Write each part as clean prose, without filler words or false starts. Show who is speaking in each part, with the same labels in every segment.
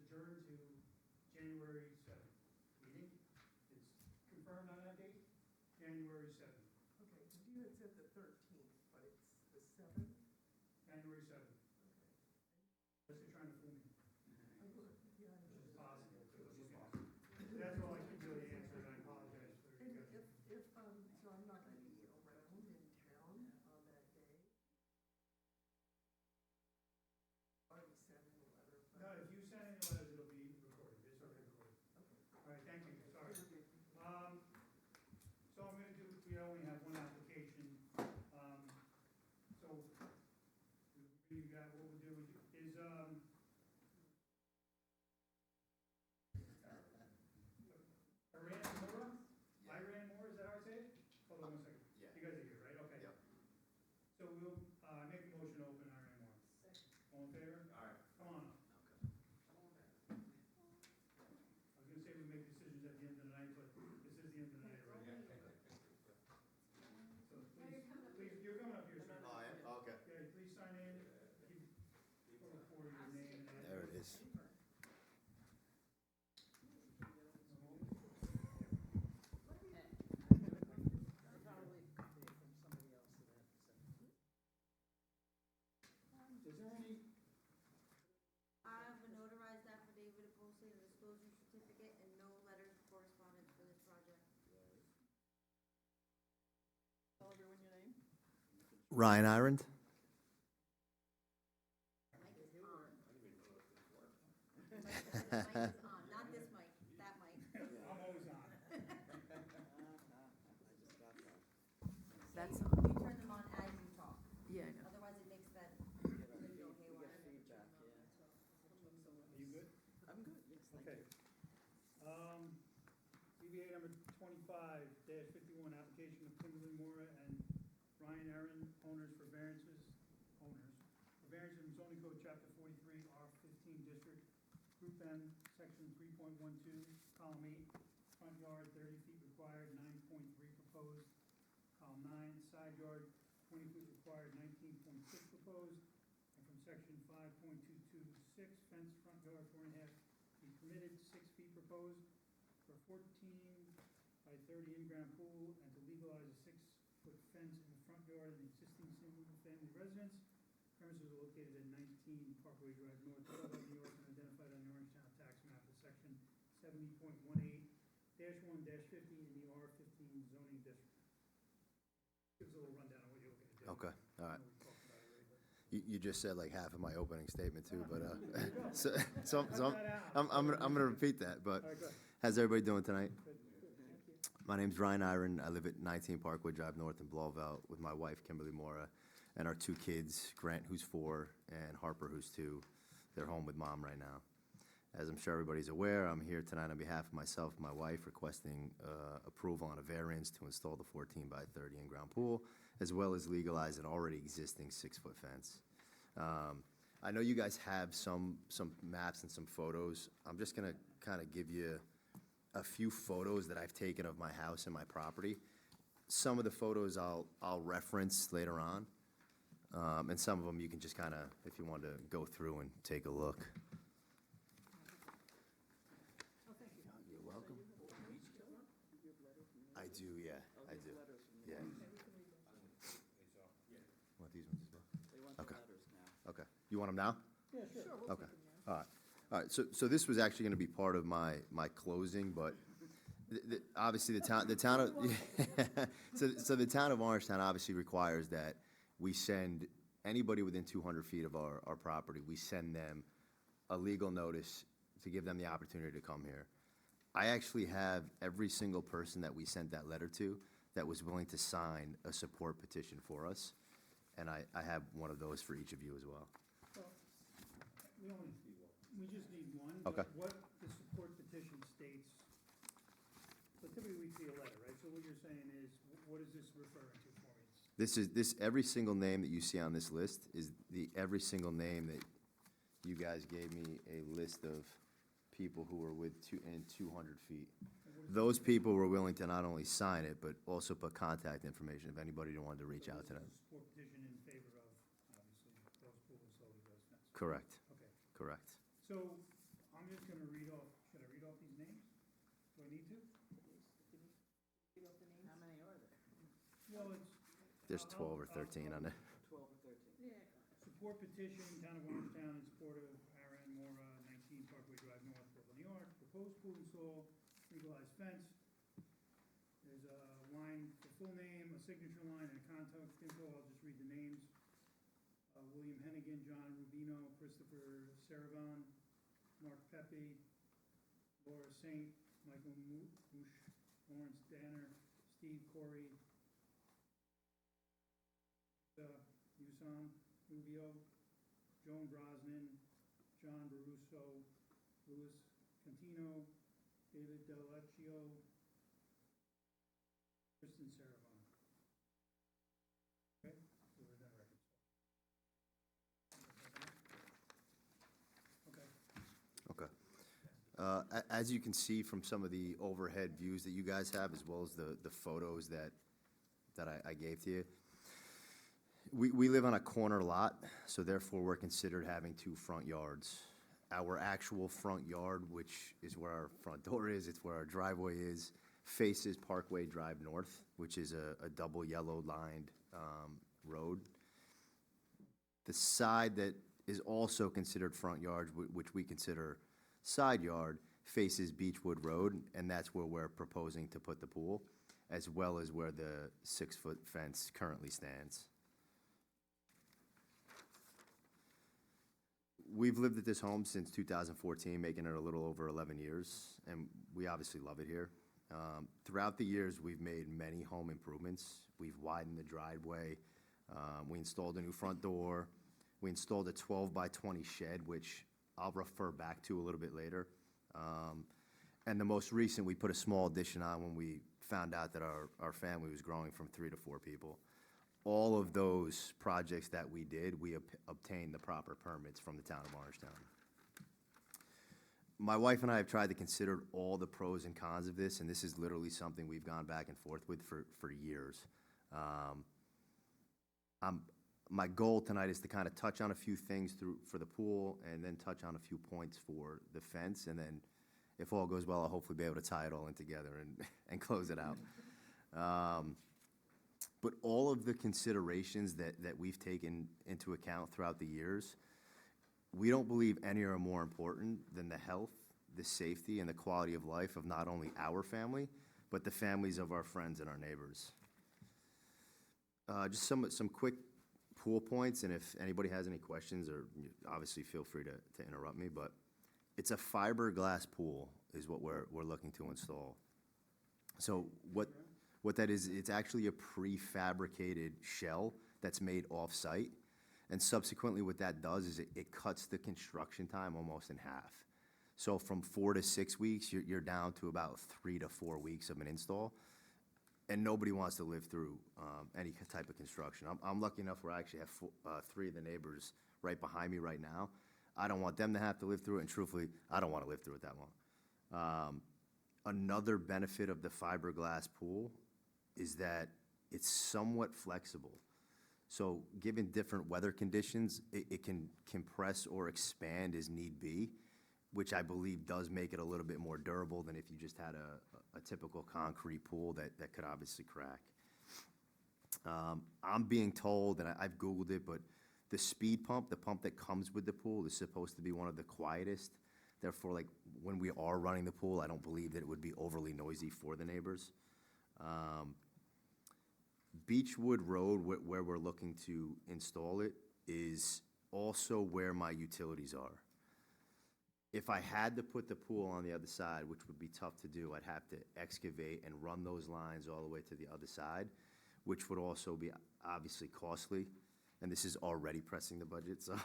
Speaker 1: adjourned to January 7th meeting. It's confirmed on that date, January 7th.
Speaker 2: Okay, because you had said the 13th, but it's the 7th?
Speaker 1: January 7th.
Speaker 2: Okay.
Speaker 1: Unless you're trying to fool me.
Speaker 2: I would, yeah, I
Speaker 1: Which is
Speaker 2: know.
Speaker 1: possible, too. That's all I can really answer, and I apologize for
Speaker 2: And
Speaker 1: you guys.
Speaker 2: so I'm not going to be around in town on that day. Already sent in a letter. but-
Speaker 1: No, if you send any letters, it'll be recorded. It's already recorded.
Speaker 2: Okay.
Speaker 1: All right, thank you, sorry.
Speaker 2: Okay.
Speaker 1: So I'm gonna do, we only have one application. So you got, what we'll do is, Iran Moore, is that how I say it? Hold on one second.
Speaker 3: Yeah.
Speaker 1: You guys are here, right? Okay.
Speaker 3: Yep.
Speaker 1: So we'll, make a motion to open Iran Moore. All in favor?
Speaker 3: All right.
Speaker 1: Come on up.
Speaker 3: Okay.
Speaker 1: I was gonna say we make decisions at the end of the night, but this is the end of the night, right? So please, you're coming up here, sir.
Speaker 3: Oh, I am? Okay.
Speaker 1: Yeah, please sign in, keep, for your name and
Speaker 3: There
Speaker 1: address.
Speaker 3: it is.
Speaker 1: Is there any,
Speaker 4: I have a notarized affidavit of posting a disclosure certificate and no letters of correspondence for this project.
Speaker 2: Tell everyone your name.
Speaker 3: Ryan Irond?
Speaker 4: Mic is on. The mic is on, not this mic, that mic.
Speaker 1: I'm always on.
Speaker 2: That's,
Speaker 4: You turn them on as you talk,
Speaker 2: yeah, I know.
Speaker 4: otherwise it makes that video haywire.
Speaker 1: Are you good?
Speaker 2: I'm good, yes, thank
Speaker 1: Okay.
Speaker 2: you.
Speaker 1: ZBA number 25-51, application of Kimberly Mora and Ryan Aaron, owners for variances from zoning code chapter 43, R15 district, group M, section 3.12, column 8, front yard 30 feet required, 9.3 proposed, column 9, side yard 20 feet required, 19.6 proposed, and from section 5.226, fence front yard 4.5 feet permitted, 6 feet proposed, for a 14 by 30 in-ground pool, and to legalize a 6-foot fence in the front yard of the existing single-family residence. Premises are located at 19 Parkway Drive North, Philadelphia, New York, and identified on the Orangetown tax map as section 70.18-1-50 in the R15 zoning district. Gives a little rundown on what you're looking to do.
Speaker 3: Okay, all
Speaker 1: I
Speaker 3: right.
Speaker 1: know we talked about it already, but-
Speaker 3: You just said like half of my opening statement too, but, so
Speaker 1: Cut that out.
Speaker 3: I'm gonna repeat that, but
Speaker 1: All right, good.
Speaker 3: how's everybody doing tonight?
Speaker 1: Good. Thank you.
Speaker 3: My name's Ryan Iron. I live at 19 Parkwood Drive North in Blauvelt with my wife, Kimberly Mora, and our 2 kids, Grant, who's 4, and Harper, who's 2. They're home with mom right now. As I'm sure everybody's aware, I'm here tonight on behalf of myself and my wife requesting approval on a variance to install the 14 by 30 in-ground pool, as well as legalize an already existing 6-foot fence. I know you guys have some maps and some photos. I'm just gonna kind of give you a few photos that I've taken of my house and my property. Some of the photos I'll reference later on, and some of them you can just kind of, if you want to go through and take a look.
Speaker 2: Oh, thank you.
Speaker 3: You're welcome.
Speaker 2: You have letters from you?
Speaker 3: I do, yeah, I do.
Speaker 2: Letters from you.
Speaker 3: Yeah.
Speaker 2: Okay, we can read them.
Speaker 3: Want these ones as well?
Speaker 5: They want
Speaker 3: Okay.
Speaker 5: the letters now.
Speaker 3: Okay. You want them now?
Speaker 1: Yeah, sure.
Speaker 2: Sure, we'll
Speaker 3: Okay.
Speaker 2: take them now.
Speaker 3: All right. All right, so this was actually going to be part of my closing, but obviously the town of, so the town of Orangetown obviously requires that we send anybody within 200 feet of our property, we send them a legal notice to give them the opportunity to come here. I actually have every single person that we sent that letter to that was willing to sign a support petition for us, and I have one of those for each of you as well.
Speaker 1: Well, we just need one.
Speaker 3: Okay.
Speaker 1: But what the support petition states, so typically we see a letter, right? So what you're saying is, what is this referring to for me?
Speaker 3: This, every single name that you see on this list is every single name that you guys gave me a list of people who were within 200 feet. Those people were willing to not only sign it, but also put contact information if anybody wanted to reach out to them.
Speaker 1: Support petition in favor of, obviously, those pools, so those fences.
Speaker 3: Correct,
Speaker 1: Okay.
Speaker 3: correct.
Speaker 1: So I'm just gonna read off, should I read off these names? Do I need to?
Speaker 5: How many are there?
Speaker 1: Well, it's.
Speaker 3: There's 12 or 13 on there.
Speaker 5: 12 or 13? Yeah.
Speaker 1: Support petition, Town of Orangetown in support of Aaron Mora, 19 Parkway Drive North, Brooklyn, New York. Proposed pool install, legalized fence. There's a line, the full name, a signature line, and a contact info. I'll just read the names. William Hennigan, John Rubino, Christopher Saravon, Mark Pepe, Laura Saint, Michael Moosh, Lawrence Danner, Steve Corey, Yusan Rubio, Joan Brosnan, John Baruso, Louis Cantino, David Delecchio, Kristen Saravon. Okay, so we're done record. Okay.
Speaker 3: Okay. As you can see from some of the overhead views that you guys have, as well as the photos that I gave to you, we live on a corner lot, so therefore we're considered having 2 front yards. Our actual front yard, which is where our front door is, it's where our driveway is, faces Parkway Drive North, which is a double yellow lined road. The side that is also considered front yard, which we consider side yard, faces Beechwood Road, and that's where we're proposing to put the pool, as well as where the 6-foot fence currently stands. We've lived at this home since 2014, making it a little over 11 years, and we obviously love it here. Throughout the years, we've made many home improvements. We've widened the driveway. We installed a new front door. We installed a 12-by-20 shed, which I'll refer back to a little bit later. And the most recent, we put a small addition on when we found out that our family was growing from 3 to 4 people. All of those projects that we did, we obtained the proper permits from the town of Orangetown. My wife and I have tried to consider all the pros and cons of this, and this is literally something we've gone back and forth with for years. My goal tonight is to kind of touch on a few things for the pool, and then touch on a few points for the fence, and then if all goes well, I'll hopefully be able to tie it all in together and close it out. But all of the considerations that we've taken into account throughout the years, we don't believe any are more important than the health, the safety, and the quality of life of not only our family, but the families of our friends and our neighbors. Just some quick pool points, and if anybody has any questions, or obviously feel free to interrupt me, but it's a fiberglass pool is what we're looking to install. So what that is, it's actually a prefabricated shell that's made off-site, and subsequently what that does is it cuts the construction time almost in half. So from 4 to 6 weeks, you're down to about 3 to 4 weeks of an install, and nobody wants to live through any type of construction. I'm lucky enough where I actually have 3 of the neighbors right behind me right now. I don't want them to have to live through it, and truthfully, I don't want to live through it that long. Another benefit of the fiberglass pool is that it's somewhat flexible. So given different weather conditions, it can compress or expand as need be, which I believe does make it a little bit more durable than if you just had a typical concrete pool that could obviously crack. I'm being told, and I've Googled it, but the speed pump, the pump that comes with the pool, is supposed to be one of the quietest. Therefore, like, when we are running the pool, I don't believe that it would be overly noisy for the neighbors. Beechwood Road, where we're looking to install it, is also where my utilities are. If I had to put the pool on the other side, which would be tough to do, I'd have to excavate and run those lines all the way to the other side, which would also be obviously costly, and this is already pressing the budget, so.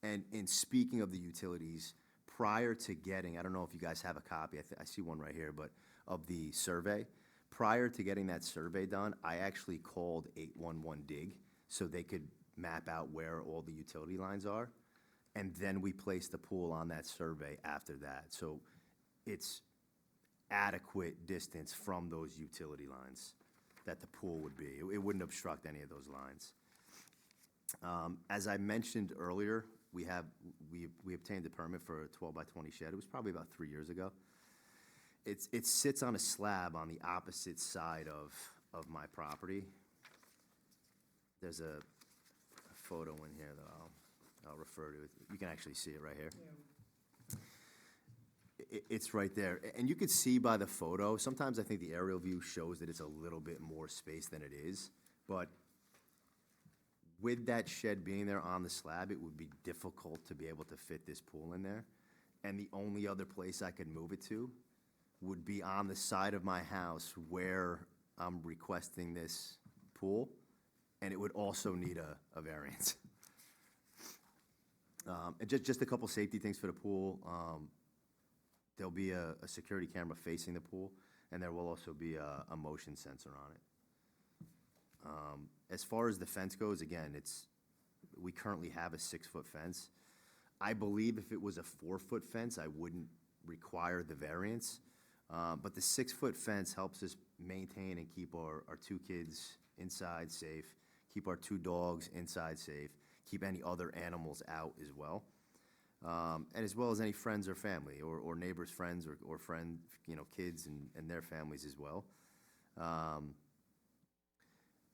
Speaker 3: And in speaking of the utilities, prior to getting, I don't know if you guys have a copy, I see one right here, but of the survey, prior to getting that survey done, I actually called 811 Dig so they could map out where all the utility lines are, and then we placed the pool on that survey after that. So it's adequate distance from those utility lines that the pool would be. It wouldn't obstruct any of those lines. As I mentioned earlier, we obtained a permit for a 12 by 20 shed. It was probably about 3 years ago. It sits on a slab on the opposite side of my property. There's a photo in here that I'll refer to. You can actually see it right here. It's right there. And you could see by the photo, sometimes I think the aerial view shows that it's a little bit more space than it is. But with that shed being there on the slab, it would be difficult to be able to fit this pool in there. And the only other place I could move it to would be on the side of my house where I'm requesting this pool. And it would also need a variance. And just a couple safety things for the pool. There'll be a security camera facing the pool, and there will also be a motion sensor on it. As far as the fence goes, again, we currently have a 6-foot fence. I believe if it was a 4-foot fence, I wouldn't require the variance. But the 6-foot fence helps us maintain and keep our 2 kids inside safe, keep our 2 dogs inside safe, keep any other animals out as well. And as well as any friends or family, or neighbors' friends, or friend, kids and their families as well.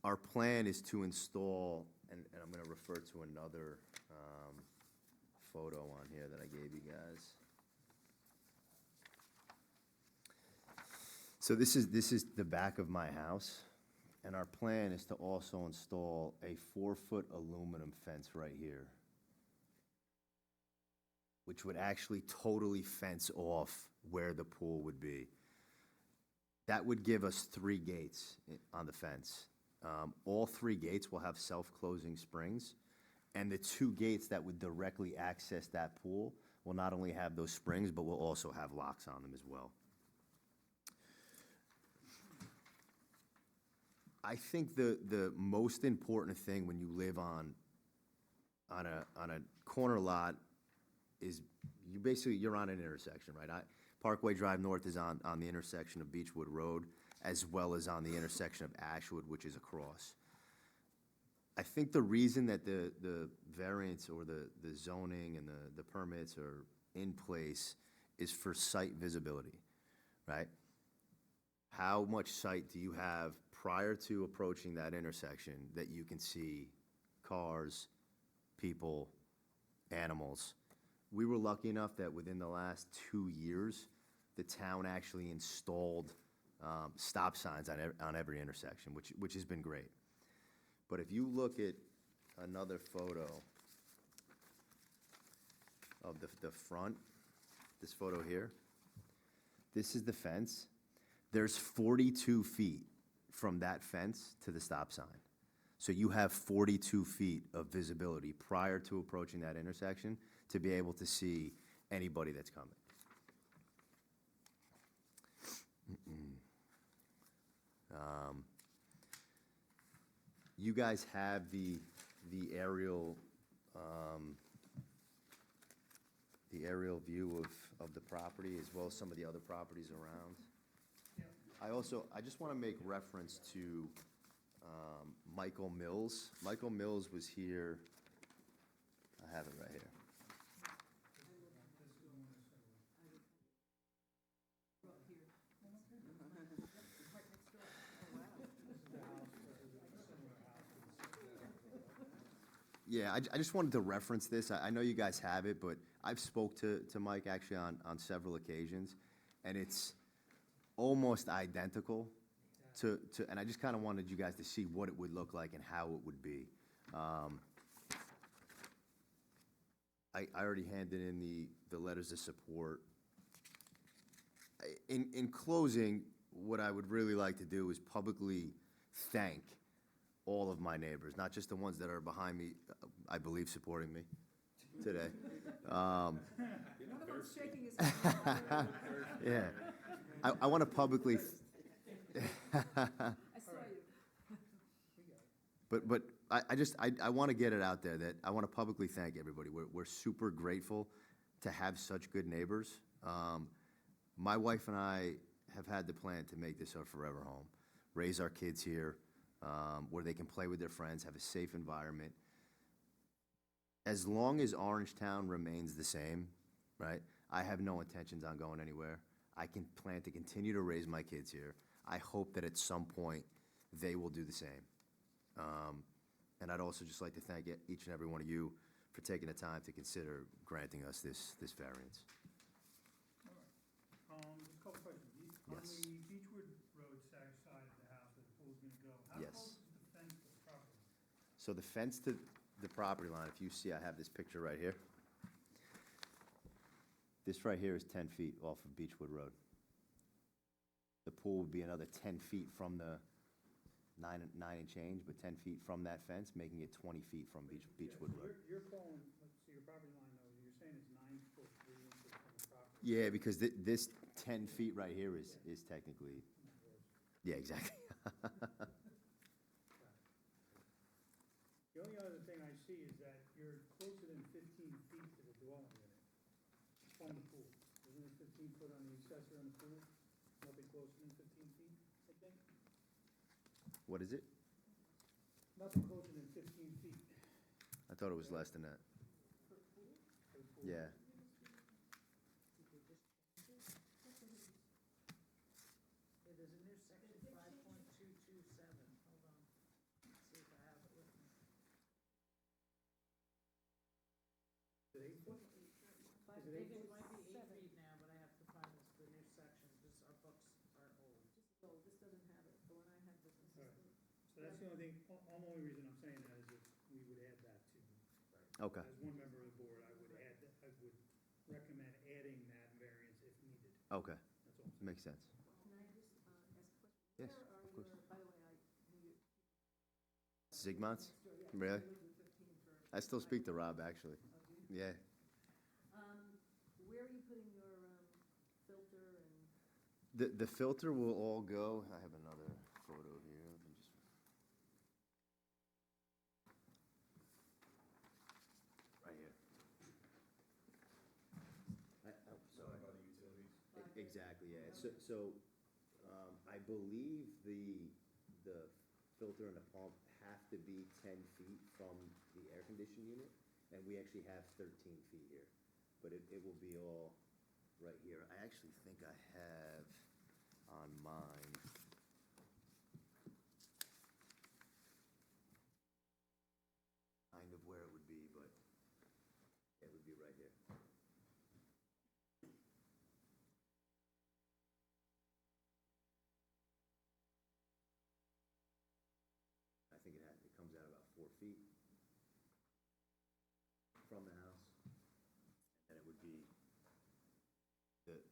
Speaker 3: Our plan is to install, and I'm gonna refer to another photo on here that I gave you guys. So this is the back of my house, and our plan is to also install a 4-foot aluminum fence right here, which would actually totally fence off where the pool would be. That would give us 3 gates on the fence. All 3 gates will have self-closing springs, and the 2 gates that would directly access that pool will not only have those springs, but will also have locks on them as well. I think the most important thing when you live on a corner lot is you're on an intersection, right? Parkway Drive North is on the intersection of Beechwood Road, as well as on the intersection of Ashwood, which is across. I think the reason that the variance or the zoning and the permits are in place is for site visibility, right? How much sight do you have prior to approaching that intersection that you can see cars, people, animals? We were lucky enough that within the last 2 years, the town actually installed stop signs on every intersection, which has been great. But if you look at another photo of the front, this photo here, this is the fence. There's 42 feet from that fence to the stop sign. So you have 42 feet of visibility prior to approaching that intersection to be able to see anybody that's coming. You guys have the aerial view of the property, as well as some of the other properties around. I just want to make reference to Michael Mills. Michael Mills was here. I have it right here. Yeah, I just wanted to reference this. I know you guys have it, but I've spoke to Mike actually on several occasions, and it's almost identical to and I just kind of wanted you guys to see what it would look like and how it would be. I already handed in the letters of support. In closing, what I would really like to do is publicly thank all of my neighbors, not just the ones that are behind me, I believe, supporting me today.
Speaker 2: One of them's shaking his head.
Speaker 3: Yeah. I want to publicly...
Speaker 2: I saw you.
Speaker 3: But I want to get it out there that I want to publicly thank everybody. We're super grateful to have such good neighbors. My wife and I have had the plan to make this our forever home, raise our kids here, where they can play with their friends, have a safe environment. As long as Orangetown remains the same, right, I have no intentions on going anywhere. I can plan to continue to raise my kids here. I hope that at some point, they will do the same. And I'd also just like to thank each and every one of you for taking the time to consider granting us this variance.
Speaker 1: All right. Just a couple questions. On
Speaker 3: Yes.
Speaker 1: the Beechwood Road side of the house where the pool's gonna go, how
Speaker 3: Yes.
Speaker 1: close is the fence to the property?
Speaker 3: So the fence to the property line, if you see, I have this picture right here. This right here is 10 feet off of Beechwood Road. The pool would be another 10 feet from the nine and change, but 10 feet from that fence, making it 20 feet from Beechwood
Speaker 1: So
Speaker 3: Road.
Speaker 1: you're calling, let's see, your property line though, you're saying it's 9 foot 3 inches from the property.
Speaker 3: Yeah, because this 10 feet right here is technically, yeah, exactly.
Speaker 1: The only other thing I see is that you're closer than 15 feet to the dwelling unit from the pool. Isn't it 15 foot on the accessory on the pool? Nothing closer than 15 feet, I think?
Speaker 3: What is it?
Speaker 1: Nothing closer than 15 feet
Speaker 3: I thought it was less than that.
Speaker 1: for the pool.
Speaker 3: Yeah.
Speaker 5: Yeah, there's a new section, 5.227, hold on, let's see if I have it with me.
Speaker 1: Is it 8 foot?
Speaker 5: I
Speaker 1: Is it 8
Speaker 5: think it
Speaker 1: foot?
Speaker 5: might be 8 feet now, but I have to find the new section, because our books are old.
Speaker 2: So this doesn't have it, the one I have doesn't.
Speaker 1: All right. So that's the only thing, only reason I'm saying that is if we would add that to,
Speaker 3: Okay,
Speaker 1: as one member of the board, I would recommend adding that variance if needed.
Speaker 3: okay,
Speaker 1: That's all.
Speaker 3: makes sense.
Speaker 2: Can I just ask a question?
Speaker 3: Yes,
Speaker 2: Where are
Speaker 3: of course.
Speaker 2: your, by the way, I knew you.
Speaker 3: Sigmonts?
Speaker 2: Next door, yeah,
Speaker 3: Really?
Speaker 2: I lived in 15 for.
Speaker 3: I still speak to Rob, actually.
Speaker 2: Oh, do you?
Speaker 3: Yeah.
Speaker 2: Where are you putting your, filter and?
Speaker 3: The filter will all go, I have another photo here. Let me just. Right here. Sorry. Exactly, yeah. So, I believe the filter and the pump have to be 10 feet from the air conditioning unit, and we actually have 13 feet here. But it will be all right here. I actually think I have on mine. Kind of where it would be, but it would be right here. I think it comes out about 4 feet from the house. And it would be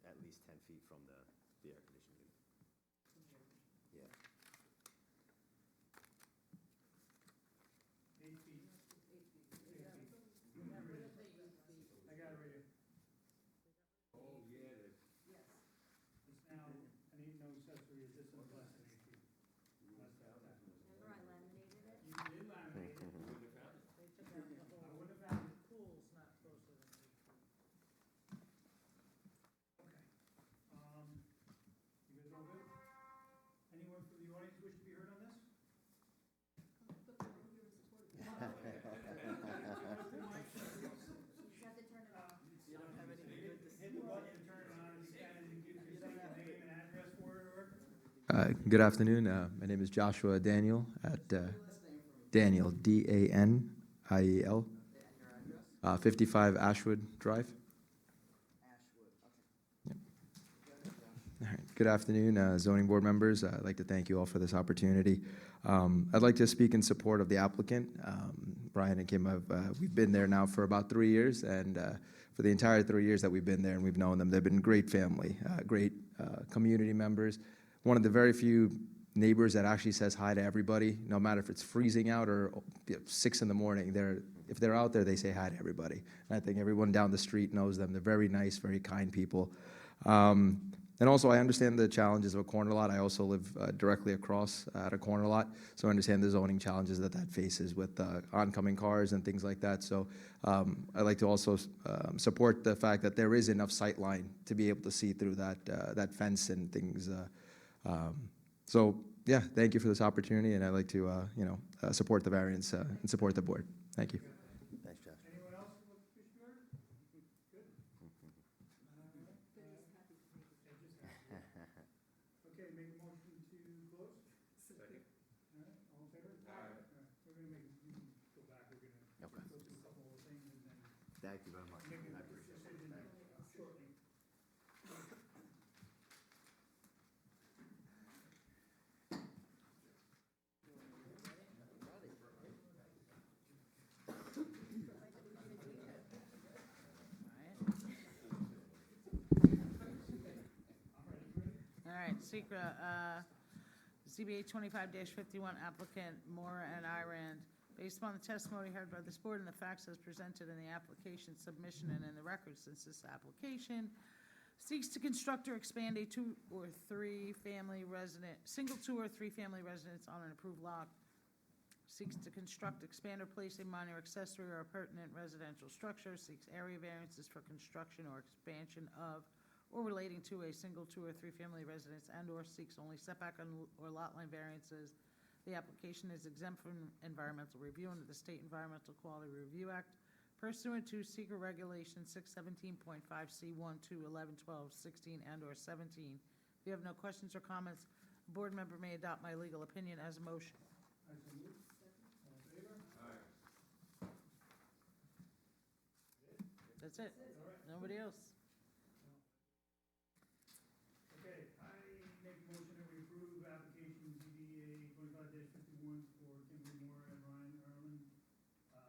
Speaker 3: at least 10 feet from the air conditioning unit. Yeah.
Speaker 1: 8 feet. 8 feet. I got it right here.
Speaker 2: Yes.
Speaker 1: It's now, an no accessory addition less than 8 feet. Less than that.
Speaker 4: Remember I laminated it?
Speaker 1: You did laminate it.
Speaker 5: They took out the
Speaker 1: I
Speaker 5: whole,
Speaker 1: wouldn't have found it.
Speaker 5: the pool's not closer than 8 feet.
Speaker 1: Okay. You guys all good? Anyone from the audience wish to be heard on this?
Speaker 2: But they're all here in support of it.
Speaker 4: You just have to turn it off.
Speaker 5: You don't have any good to
Speaker 1: Hit the button and turn it on if you can, and give your name and address for it, or?
Speaker 6: Good afternoon. My name is Joshua Daniel at Daniel, Daniel, 55 Ashwood Drive. Yep. All right. Good afternoon, zoning board members. I'd like to thank you all for this opportunity. I'd like to speak in support of the applicant. Brian and Kim, we've been there now for about 3 years, and for the entire 3 years that we've been there and we've known them, they've been great family, great community members. One of the very few neighbors that actually says hi to everybody, no matter if it's freezing out or 6 in the morning. If they're out there, they say hi to everybody. And I think everyone down the street knows them. They're very nice, very kind people. And also, I understand the challenges of a corner lot. I also live directly across at a corner lot, so I understand the zoning challenges that faces with oncoming cars and things like that. So I'd like to also support the fact that there is enough sight line to be able to see through that fence and things. So yeah, thank you for this opportunity, and I'd like to support the variance and support the board. Thank you.
Speaker 3: Thanks, Josh.
Speaker 1: Anyone make a motion to close?
Speaker 2: Second.
Speaker 1: All right, all in favor? All right, we're gonna make, you can go back, we're gonna
Speaker 3: Okay.
Speaker 1: go through a couple of things and then
Speaker 3: Thank you very much.
Speaker 1: make a
Speaker 3: I appreciate it.
Speaker 1: decision shortly.
Speaker 5: All right, secret, ZBA 25-51 applicant Mora and Iran. Based upon the testimony heard by this board and the facts as presented in the application submission and in the record since this application seeks to construct or expand a single 2 or 3 family residence on an approved lot. Seeks to construct, expand, or place a minor accessory or appurtenant residential structure. Seeks area variances for construction or expansion of or relating to a single 2 or 3 family residence, and/or seeks only setback or lot line variances. The application is exempt from environmental review under the State Environmental Quality Review Act pursuant to Secret Regulation 617.5C1, 2, 11, 12, 16, and/or 17. If you have no questions or comments, a board member may adopt my legal opinion as a motion.
Speaker 1: I so move. All in favor?
Speaker 5: That's it.
Speaker 1: All right.
Speaker 5: Nobody else?
Speaker 1: Okay, I make a motion that we approve application ZBA 25-51 for Kimberly Moore and Ryan Erlin. A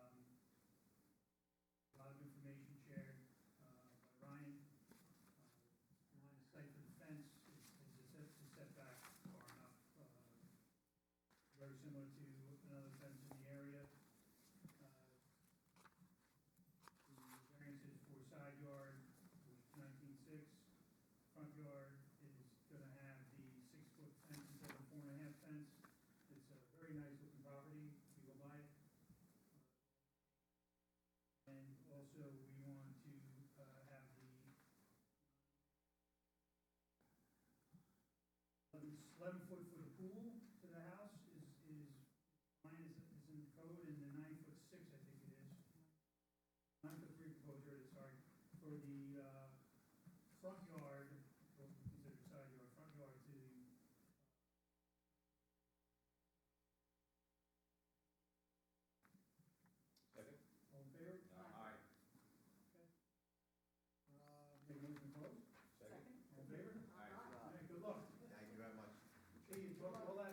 Speaker 1: lot of information shared by Ryan. Line of sight for the fence is setback far enough, very similar to another fence in the area. The variances for side yard, which is 19.6. Front yard is gonna have the 6-foot fence instead of 4.5 fence. It's a very nice looking property, if you go by it. And also, we want to, have the 11-foot for the pool to the house mine is in the code, and the 9'6", I think it is. 9'3" proposed area, sorry, for the, front yard, what we consider side yard, front yard to the
Speaker 7: Second?
Speaker 1: all in favor?
Speaker 7: Aye.
Speaker 1: Make a motion to close?
Speaker 7: Second?
Speaker 1: All in favor?
Speaker 7: Aye.
Speaker 1: All right, good luck.
Speaker 3: Thank you very much.
Speaker 1: Gee, you talked all that